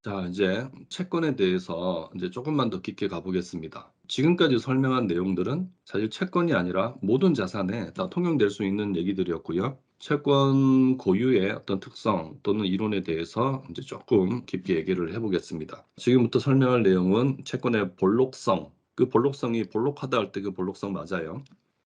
자, 이제 채권에 대해서 이제 조금만 더 깊게 가보겠습니다. 지금까지 설명한 내용들은 사실 채권이 아니라 모든 자산에 다 통용될 수 있는 얘기들이었고요. 채권 고유의 어떤 특성 또는 이론에 대해서 이제 조금 깊게 얘기를 해보겠습니다. 지금부터 설명할 내용은 채권의 볼록성, 그 볼록성이 볼록하다 할 때 그 볼록성 맞아요.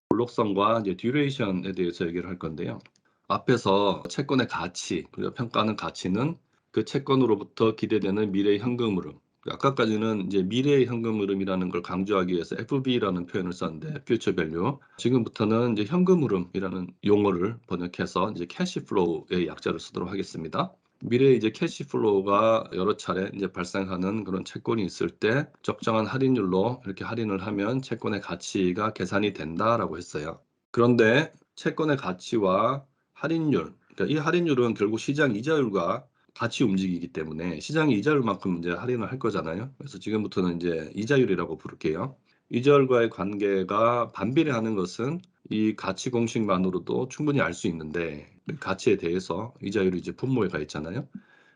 볼록성과 이제 듀레이션에 대해서 얘기를 할 건데요. 앞에서 채권의 가치, 그리고 평가하는 가치는 그 채권으로부터 기대되는 미래의 현금 흐름. 아까까지는 이제 미래의 현금 흐름이라는 걸 강조하기 위해서 FV라는 표현을 썼는데, Future Value. 지금부터는 이제 현금 흐름이라는 용어를 번역해서 이제 캐시 플로우의 약자를 쓰도록 하겠습니다. 미래에 이제 캐시 플로우가 여러 차례 이제 발생하는 그런 채권이 있을 때 적정한 할인율로 이렇게 할인을 하면 채권의 가치가 계산이 된다라고 했어요. 그런데 채권의 가치와 할인율, 그러니까 이 할인율은 결국 시장 이자율과 같이 움직이기 때문에 시장의 이자율만큼 이제 할인을 할 거잖아요. 그래서 지금부터는 이제 이자율이라고 부를게요. 이자율과의 관계가 반비례하는 것은 이 가치 공식만으로도 충분히 알 수 있는데, 그 가치에 대해서 이자율이 이제 분모에 있잖아요.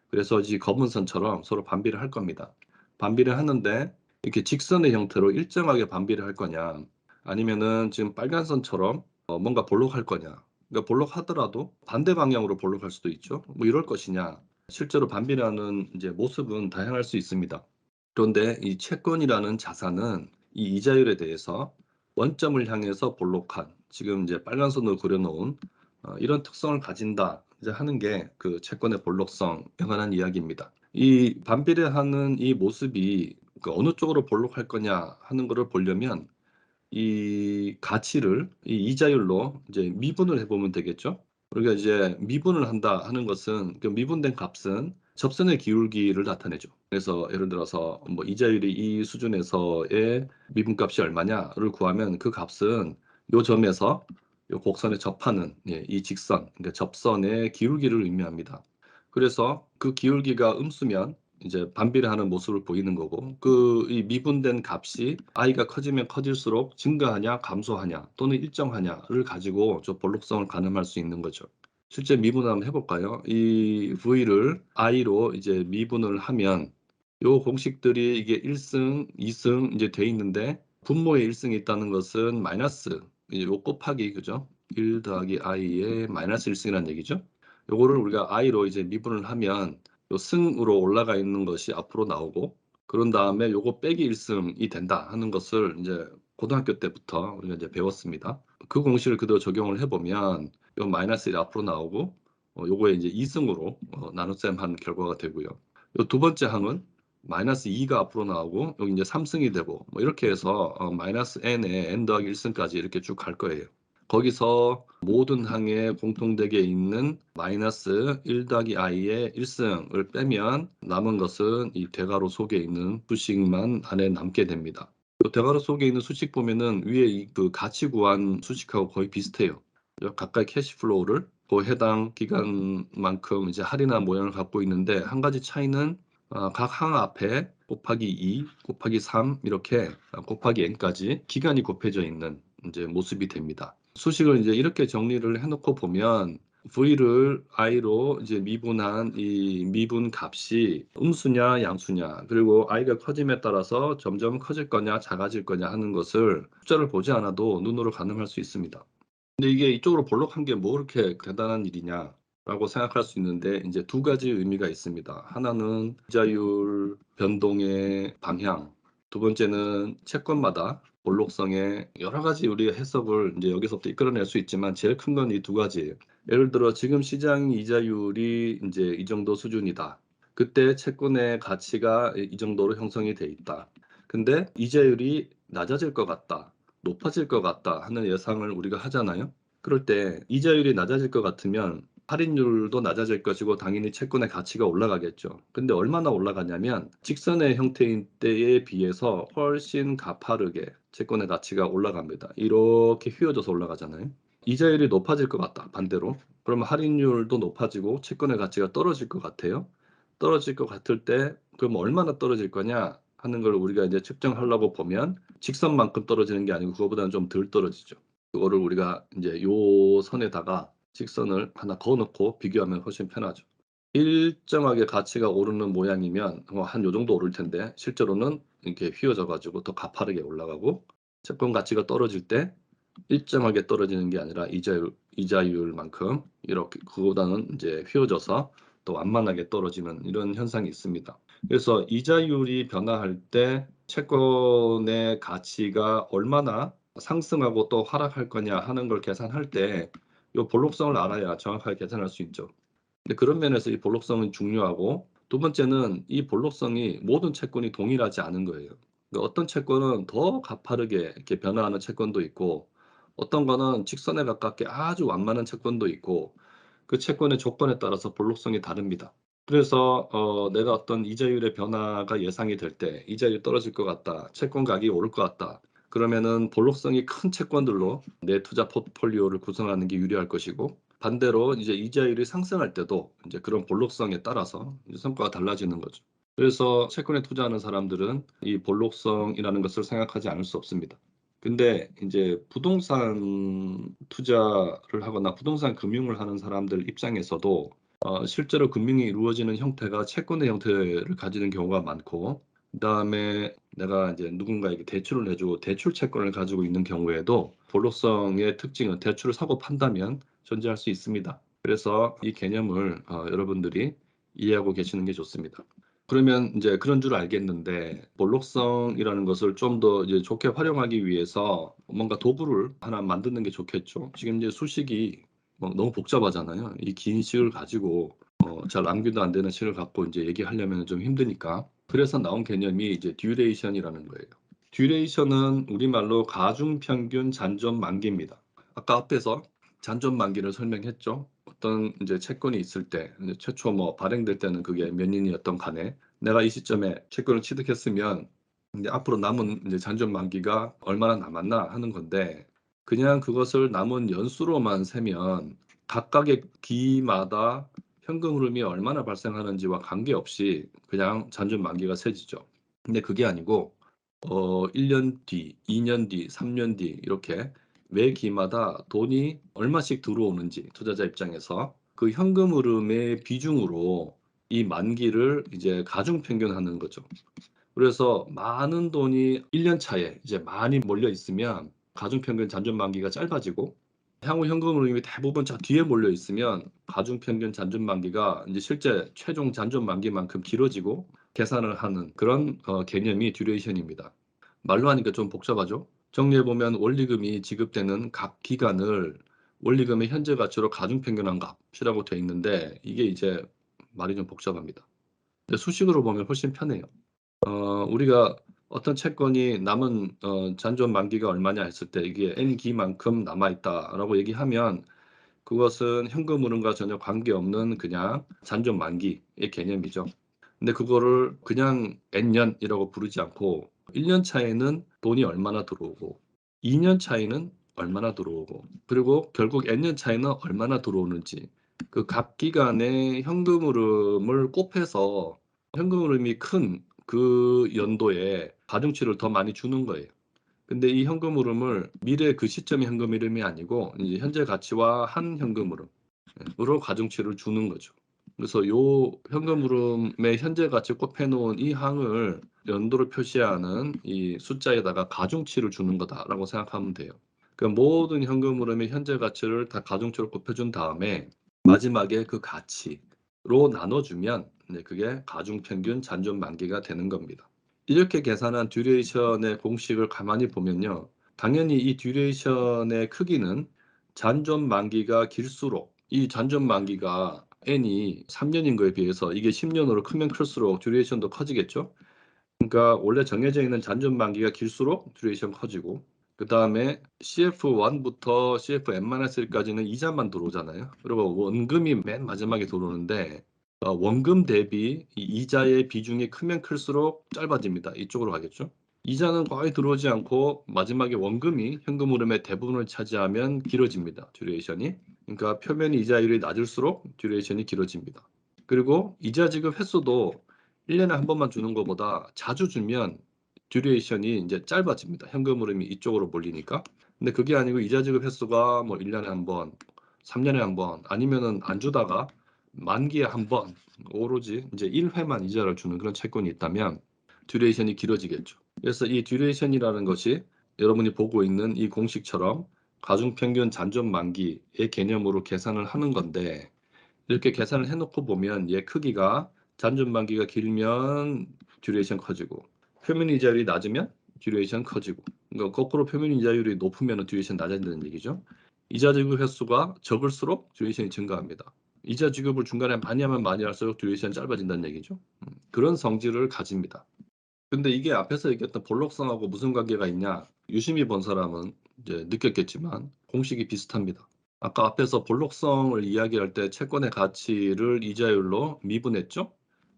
그래서 이 검은 선처럼 서로 반비례 할 겁니다. 반비례 하는데 이렇게 직선의 형태로 일정하게 반비례 할 거냐, 아니면은 지금 빨간 선처럼 뭔가 볼록할 거냐. 그러니까 볼록하더라도 반대 방향으로 볼록할 수도 있죠. 뭐 이럴 것이냐. 실제로 반비례하는 이제 모습은 다양할 수 있습니다. 그런데 이 채권이라는 자산은 이 이자율에 대해서 원점을 향해서 볼록한, 지금 이제 빨간 선으로 그려놓은 이런 특성을 가진다 이제 하는 게 그 채권의 볼록성에 관한 이야기입니다. 이 반비례하는 이 모습이 그 어느 쪽으로 볼록할 거냐 하는 것을 보려면 이 가치를 이 이자율로 이제 미분을 해보면 되겠죠. 우리가 이제 미분을 한다 하는 것은 그 미분된 값은 접선의 기울기를 나타내죠. 그래서 예를 들어서 뭐 이자율이 이 수준에서의 미분값이 얼마냐를 구하면 그 값은 요 점에서 요 곡선에 접하는 이 직선, 그러니까 접선의 기울기를 의미합니다. 그래서 그 기울기가 음수면 이제 반비례하는 모습을 보이는 거고, 그 이 미분된 값이 i가 커지면 커질수록 증가하냐 감소하냐 또는 일정하냐를 가지고 저 볼록성을 가늠할 수 있는 거죠. 실제 미분을 한번 해볼까요? 이 v를 i로 이제 미분을 하면 요 공식들이 이게 1승, 2승 이제 돼 있는데, 분모에 1승이 있다는 것은 마이너스 이제 요 곱하기, 그죠? 1 더하기 i의 마이너스 1승이라는 얘기죠. 요거를 우리가 i로 이제 미분을 하면 요 승으로 올라가 있는 것이 앞으로 나오고, 그런 다음에 요거 빼기 1승이 된다 하는 것을 이제 고등학교 때부터 우리가 이제 배웠습니다. 그 공식을 그대로 적용을 해보면 요 마이너스 1이 앞으로 나오고, 요거에 이제 2승으로 나눗셈 한 결과가 되고요. 요 두 번째 항은 마이너스 2가 앞으로 나오고, 여기 이제 3승이 되고, 뭐 이렇게 해서 마이너스 n에 n 더하기 1승까지 이렇게 쭉 갈 거예요. 거기서 모든 항에 공통되게 있는 마이너스 1 더하기 i의 1승을 빼면 남은 것은 이 대괄호 속에 있는 수식만 안에 남게 됩니다. 그 대괄호 속에 있는 수식 보면은 위에 그 가치 구한 수식하고 거의 비슷해요. 각각 캐시플로우를 그 해당 기간만큼 이제 할인한 모양을 갖고 있는데, 한 가지 차이는 각 항 앞에 곱하기 2, 곱하기 3 이렇게 곱하기 n까지 기간이 곱해져 있는 이제 모습이 됩니다. 수식을 이제 이렇게 정리를 해놓고 보면 v를 i로 이제 미분한 이 미분 값이 음수냐 양수냐, 그리고 i가 커짐에 따라서 점점 커질 거냐 작아질 거냐 하는 것을 숫자를 보지 않아도 눈으로 가늠할 수 있습니다. 근데 이게 이쪽으로 볼록한 게 뭐 그렇게 대단한 일이냐라고 생각할 수 있는데, 이제 두 가지 의미가 있습니다. 하나는 이자율 변동의 방향, 두 번째는 채권마다 볼록성의 여러 가지 우리가 해석을 이제 여기서부터 이끌어낼 수 있지만, 제일 큰 건 이 두 가지예요. 예를 들어 지금 시장 이자율이 이제 이 정도 수준이다. 그때 채권의 가치가 이 정도로 형성이 돼 있다. 근데 이자율이 낮아질 것 같다, 높아질 것 같다 하는 예상을 우리가 하잖아요. 그럴 때 이자율이 낮아질 것 같으면 할인율도 낮아질 것이고 당연히 채권의 가치가 올라가겠죠. 근데 얼마나 올라가냐면 직선의 형태인 때에 비해서 훨씬 가파르게 채권의 가치가 올라갑니다. 이렇게 휘어져서 올라가잖아요. 이자율이 높아질 것 같다, 반대로. 그러면 할인율도 높아지고 채권의 가치가 떨어질 것 같아요. 떨어질 것 같을 때 그럼 얼마나 떨어질 거냐 하는 걸 우리가 이제 측정하려고 보면 직선만큼 떨어지는 게 아니고 그거보다는 좀 덜 떨어지죠. 그거를 우리가 인제 요 선에다가 직선을 하나 그어 놓고 비교하면 훨씬 편하죠. 일정하게 가치가 오르는 모양이면 한 요 정도 오를 텐데 실제로는 이렇게 휘어져 가지고 더 가파르게 올라가고, 채권 가치가 떨어질 때 일정하게 떨어지는 게 아니라 이자율만큼 이렇게 그보다는 인제 휘어져서 더 완만하게 떨어지는 이런 현상이 있습니다. 그래서 이자율이 변화할 때 채권의 가치가 얼마나 상승하고 또 하락할 거냐 하는 걸 계산할 때 요 볼록성을 알아야 정확하게 계산할 수 있죠. 근데 그런 면에서 이 볼록성은 중요하고, 두 번째는 이 볼록성이 모든 채권이 동일하지 않은 거예요. 그러니까 어떤 채권은 더 가파르게 이렇게 변화하는 채권도 있고, 어떤 거는 직선에 가깝게 아주 완만한 채권도 있고, 그 채권의 조건에 따라서 볼록성이 다릅니다. 그래서 내가 어떤 이자율의 변화가 예상이 될 때 '이자율이 떨어질 것 같다. 채권 가격이 오를 것 같다.' 그러면은 볼록성이 큰 채권들로 내 투자 포트폴리오를 구성하는 게 유리할 것이고, 반대로 이제 이자율이 상승할 때도 인제 그런 볼록성에 따라서 이제 성과가 달라지는 거죠. 그래서 채권에 투자하는 사람들은 이 볼록성이라는 것을 생각하지 않을 수 없습니다. 근데 인제 부동산 투자를 하거나 부동산 금융을 하는 사람들 입장에서도 실제로 금융이 이루어지는 형태가 채권의 형태를 가지는 경우가 많고, 그다음에 내가 이제 누군가에게 대출을 해 주고 대출 채권을 가지고 있는 경우에도 볼록성의 특징은 대출을 사고 판다면 존재할 수 있습니다. 그래서 이 개념을 여러분들이 이해하고 계시는 게 좋습니다. 그러면 인제 그런 줄 알겠는데, 볼록성이라는 것을 좀 더 이제 좋게 활용하기 위해서 뭔가 도구를 하나 만드는 게 좋겠죠. 지금 이제 수식이 너무 복잡하잖아요. 이 긴 식을 가지고 잘 암기도 안 되는 식을 갖고 인제 얘기하려면은 좀 힘드니까. 그래서 나온 개념이 이제 듀레이션이라는 거예요. 듀레이션은 우리말로 가중평균 잔존 만기입니다. 아까 앞에서 잔존 만기를 설명했죠. 어떤 인제 채권이 있을 때 인제 최초 발행될 때는 그게 몇 년이었던 간에 내가 이 시점에 채권을 취득했으면 인제 앞으로 남은 인제 잔존 만기가 얼마나 남았나 하는 건데, 그냥 그것을 남은 연수로만 세면 각각의 기마다 현금 흐름이 얼마나 발생하는지와 관계없이 그냥 잔존 만기가 세지죠. 근데 그게 아니고 1년 뒤, 2년 뒤, 3년 뒤 이렇게 매 기마다 돈이 얼마씩 들어오는지, 투자자 입장에서 그 현금 흐름의 비중으로 이 만기를 이제 가중 평균하는 거죠. 그래서 많은 돈이 1년 차에 이제 많이 몰려 있으면 가중 평균 잔존 만기가 짧아지고, 향후 현금 흐름이 대부분 저 뒤에 몰려 있으면 가중 평균 잔존 만기가 인제 실제 최종 잔존 만기만큼 길어지고 계산을 하는 그런 개념이 듀레이션입니다. 말로 하니까 좀 복잡하죠? 정리해 보면 원리금이 지급되는 각 기간을 원리금의 현재 가치로 가중 평균한 값이라고 돼 있는데, 이게 이제 말이 좀 복잡합니다. 근데 수식으로 보면 훨씬 편해요. 우리가 어떤 채권이 남은 잔존 만기가 얼마냐 했을 때 이게 "N 기만큼 남아 있다."라고 얘기하면 그것은 현금 흐름과 전혀 관계없는 그냥 잔존 만기의 개념이죠. 근데 그거를 그냥 N년이라고 부르지 않고 1년 차에는 돈이 얼마나 들어오고 2년 차에는 얼마나 들어오고 그리고 결국 N년 차에는 얼마나 들어오는지, 그 각 기간의 현금 흐름을 곱해서 현금 흐름이 큰 그 연도에 가중치를 더 많이 주는 거예요. 근데 이 현금 흐름을 미래 그 시점의 현금 흐름이 아니고 이제 현재 가치와 한 현금 흐름 으로 가중치를 주는 거죠. 그래서 요 현금 흐름의 현재 가치 곱해 놓은 이 항을 연도로 표시하는 이 숫자에다가 가중치를 주는 거다라고 생각하면 돼요. 그 모든 현금 흐름의 현재 가치를 다 가중치로 곱해 준 다음에 마지막에 그 가치로 나눠 주면 네 그게 가중평균 잔존 만기가 되는 겁니다. 이렇게 계산한 듀레이션의 공식을 가만히 보면요. 당연히 이 듀레이션의 크기는 잔존 만기가 길수록, 이 잔존 만기가 n이 3 년인 거에 비해서 이게 10 년으로 크면 클수록 듀레이션도 커지겠죠. 그러니까 원래 정해져 있는 잔존 만기가 길수록 듀레이션 커지고, 그다음에 CF1 부터 CFN-1까지는 이자만 들어오잖아요. 그리고 원금이 맨 마지막에 들어오는데 원금 대비 이 이자의 비중이 크면 클수록 짧아집니다. 이쪽으로 가겠죠. 이자는 거의 들어오지 않고 마지막에 원금이 현금 흐름의 대부분을 차지하면 길어집니다, 듀레이션이. 그러니까 표면 이자율이 낮을수록 듀레이션이 길어집니다. 그리고 이자 지급 횟수도 1 년에 한 번만 주는 것보다 자주 주면 듀레이션이 인제 짧아집니다, 현금 흐름이 이쪽으로 몰리니까. 근데 그게 아니고 이자 지급 횟수가 뭐 1년에 한 번, 3년에 한 번, 아니면은 안 주다가 만기에 한 번 오로지 이제 1회만 이자를 주는 그런 채권이 있다면 듀레이션이 길어지겠죠. 그래서 이 듀레이션이라는 것이 여러분이 보고 있는 이 공식처럼 가중평균 잔존 만기의 개념으로 계산을 하는 건데, 이렇게 계산을 해 놓고 보면 얘 크기가 잔존 만기가 길면 듀레이션 커지고 표면 이자율이 낮으면 듀레이션 커지고, 그러니까 거꾸로 표면 이자율이 높으면 듀레이션 낮아진다는 얘기죠. 이자 지급 횟수가 적을수록 듀레이션이 증가합니다. 이자 지급을 중간에 많이 하면 많이 할수록 듀레이션이 짧아진다는 얘기죠. 그런 성질을 가집니다. 근데 이게 앞에서 얘기했던 볼록성하고 무슨 관계가 있냐? 유심히 본 사람은 이제 느꼈겠지만 공식이 비슷합니다. 아까 앞에서 볼록성을 이야기할 때 채권의 가치를 이자율로 미분했죠?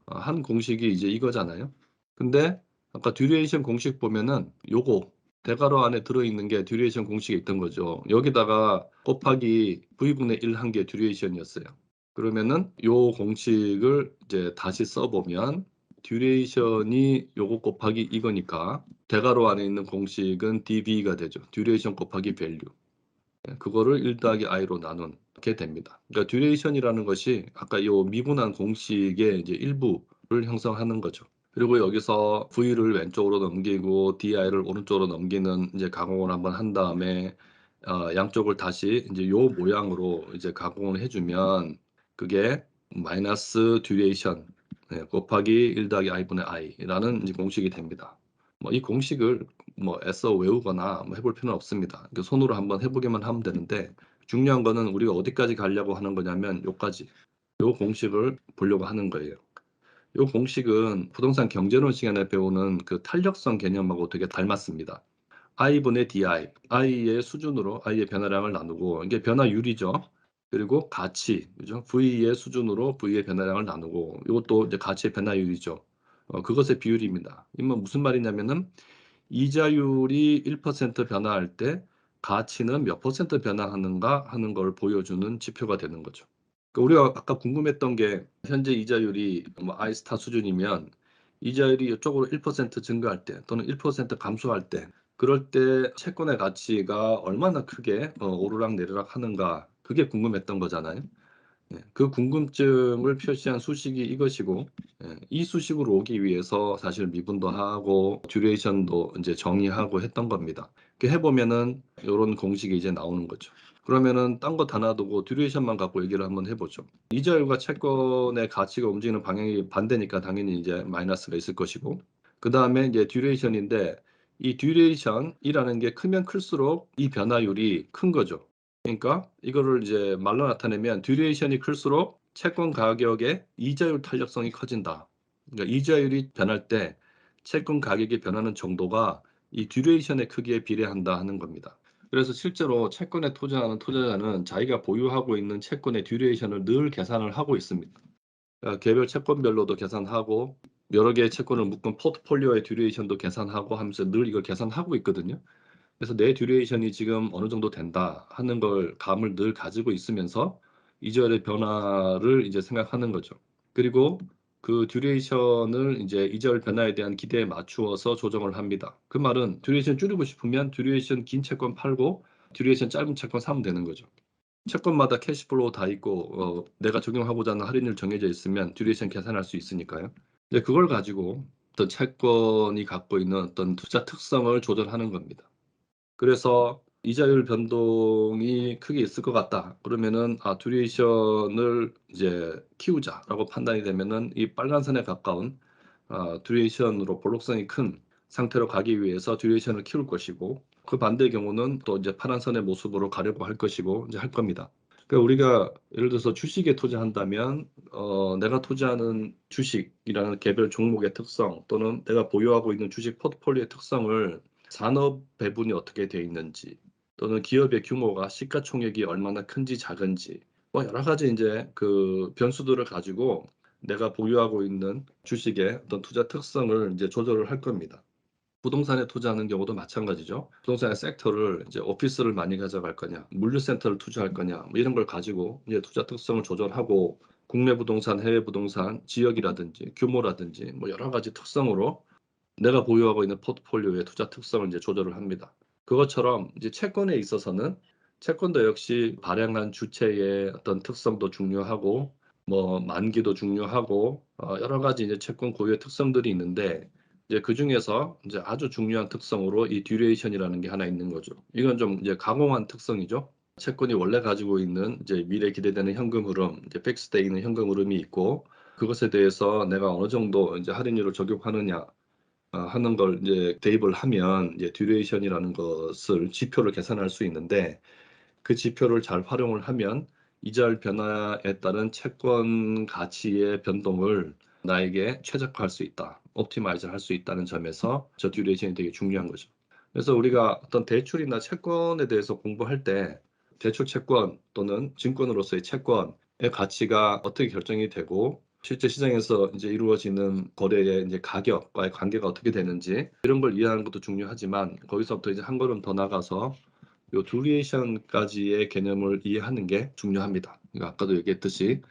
한 공식이 이제 이거잖아요. 근데 아까 듀레이션 공식 보면은 요거 대괄호 안에 들어있는 게 듀레이션 공식에 있던 거죠. 여기다가 곱하기 v분의 1 한 게 듀레이션이었어요. 그러면은 요 공식을 이제 다시 써보면 듀레이션이 요거 곱하기 이거니까 대괄호 안에 있는 공식은 dv가 되죠. 듀레이션 곱하기 밸류. 그거를 1 더하기 i로 나누게 됩니다. 그러니까 듀레이션이라는 것이 아까 요 미분한 공식의 이제 일부를 형성하는 거죠. 그리고 여기서 v를 왼쪽으로 넘기고 di를 오른쪽으로 넘기는 이제 가공을 한번 한 다음에 양쪽을 다시 이제 요 모양으로 이제 가공을 해주면 그게 마이너스 듀레이션 곱하기 1 더하기 i분의 i라는 이제 공식이 됩니다. 뭐 이 공식을 뭐 애써 외우거나 뭐 해볼 필요는 없습니다. 그 손으로 한번 해보기만 하면 되는데, 중요한 거는 우리가 어디까지 가려고 하는 거냐면 요까지, 요 공식을 보려고 하는 거예요. 요 공식은 부동산 경제론 시간에 배우는 그 탄력성 개념하고 되게 닮았습니다. i분의 di, i의 수준으로 i의 변화량을 나누고, 이게 변화율이죠. 그리고 가치, 그죠? v의 수준으로 v의 변화량을 나누고, 이것도 이제 가치의 변화율이죠. 그것의 비율입니다. 이건 무슨 말이냐면은 이자율이 1% 변화할 때 가치는 몇 퍼센트 변화하는가 하는 걸 보여주는 지표가 되는 거죠. 그러니까 우리가 아까 궁금했던 게 현재 이자율이 뭐 아이스타 수준이면 이자율이 이쪽으로 1% 증가할 때 또는 1% 감소할 때, 그럴 때 채권의 가치가 얼마나 크게 오르락내리락 하는가, 그게 궁금했던 거잖아요. 그 궁금증을 표시한 수식이 이것이고, 이 수식으로 오기 위해서 사실 미분도 하고 듀레이션도 이제 정의하고 했던 겁니다. 이렇게 해보면은 요런 공식이 이제 나오는 거죠. 그러면은 딴 거 다 놔두고 듀레이션만 갖고 얘기를 한번 해보죠. 이자율과 채권의 가치가 움직이는 방향이 반대니까 당연히 이제 마이너스가 있을 것이고, 그다음에 이제 듀레이션인데 이 듀레이션이라는 게 크면 클수록 이 변화율이 큰 거죠. 그러니까 이거를 이제 말로 나타내면 듀레이션이 클수록 채권 가격의 이자율 탄력성이 커진다. 그러니까 이자율이 변할 때 채권 가격이 변하는 정도가 이 듀레이션의 크기에 비례한다 하는 겁니다. 그래서 실제로 채권에 투자하는 투자자는 자기가 보유하고 있는 채권의 듀레이션을 늘 계산을 하고 있습니다. 개별 채권별로도 계산하고 여러 개의 채권을 묶은 포트폴리오의 듀레이션도 계산하고 하면서 늘 이걸 계산하고 있거든요. 그래서 내 듀레이션이 지금 어느 정도 된다 하는 걸 감을 늘 가지고 있으면서 이자율의 변화를 이제 생각하는 거죠. 그리고 그 듀레이션을 이제 이자율 변화에 대한 기대에 맞추어서 조정을 합니다. 그 말은 듀레이션 줄이고 싶으면 듀레이션 긴 채권 팔고 듀레이션 짧은 채권 사면 되는 거죠. 채권마다 캐시플로우 다 있고 내가 적용하고자 하는 할인율 정해져 있으면 듀레이션 계산할 수 있으니까요. 이제 그걸 가지고 어떤 채권이 갖고 있는 어떤 투자 특성을 조절하는 겁니다. 그래서 이자율 변동이 크게 있을 것 같다. 그러면은 듀레이션을 이제 키우자라고 판단이 되면은 이 빨간 선에 가까운 듀레이션으로 볼록성이 큰 상태로 가기 위해서 듀레이션을 키울 것이고, 그 반대의 경우는 또 이제 파란 선의 모습으로 가려고 할 것이고 이제 할 겁니다. 그러니까 우리가 예를 들어서 주식에 투자한다면 내가 투자하는 주식이라는 개별 종목의 특성 또는 내가 보유하고 있는 주식 포트폴리오의 특성을 산업 배분이 어떻게 되어 있는지 또는 기업의 규모가 시가총액이 얼마나 큰지 작은지 뭐 여러 가지 이제 그 변수들을 가지고 내가 보유하고 있는 주식의 어떤 투자 특성을 이제 조절을 할 겁니다. 부동산에 투자하는 경우도 마찬가지죠. 부동산의 섹터를 이제 오피스를 많이 가져갈 거냐, 물류센터를 투자할 거냐, 뭐 이런 걸 가지고 이제 투자 특성을 조절하고 국내 부동산, 해외 부동산, 지역이라든지 규모라든지 뭐 여러 가지 특성으로 내가 보유하고 있는 포트폴리오의 투자 특성을 이제 조절을 합니다. 그것처럼 이제 채권에 있어서는 채권도 역시 발행한 주체의 어떤 특성도 중요하고 뭐 만기도 중요하고 여러 가지 이제 채권 고유의 특성들이 있는데 이제 그중에서 이제 아주 중요한 특성으로 이 듀레이션이라는 게 하나 있는 거죠. 이건 좀 이제 가공한 특성이죠. 채권이 원래 가지고 있는 이제 미래 기대되는 현금 흐름, 이제 픽스돼 있는 현금 흐름이 있고 그것에 대해서 내가 어느 정도 이제 할인율을 적용하느냐 하는 걸 이제 대입을 하면 이제 듀레이션이라는 것을 지표를 계산할 수 있는데 그 지표를 잘 활용을 하면 이자율 변화에 따른 채권 가치의 변동을 나에게 최적화할 수 있다. 옵티마이즈 할 수 있다는 점에서 저 듀레이션이 되게 중요한 거죠. 그래서 우리가 어떤 대출이나 채권에 대해서 공부할 때 대출 채권 또는 증권으로서의 채권의 가치가 어떻게 결정이 되고 실제 시장에서 이제 이루어지는 거래의 이제 가격과의 관계가 어떻게 되는지 이런 걸 이해하는 것도 중요하지만 거기서부터 이제 한 걸음 더 나가서 요 듀레이션까지의 개념을 이해하는 게 중요합니다. 그러니까 아까도 얘기했듯이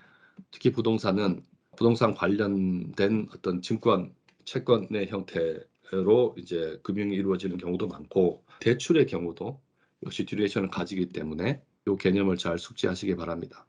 특히 부동산은 부동산 관련된 어떤 증권, 채권의 형태로 이제 금융이 이루어지는 경우도 많고 대출의 경우도 역시 듀레이션을 가지기 때문에 요 개념을 잘 숙지하시기 바랍니다.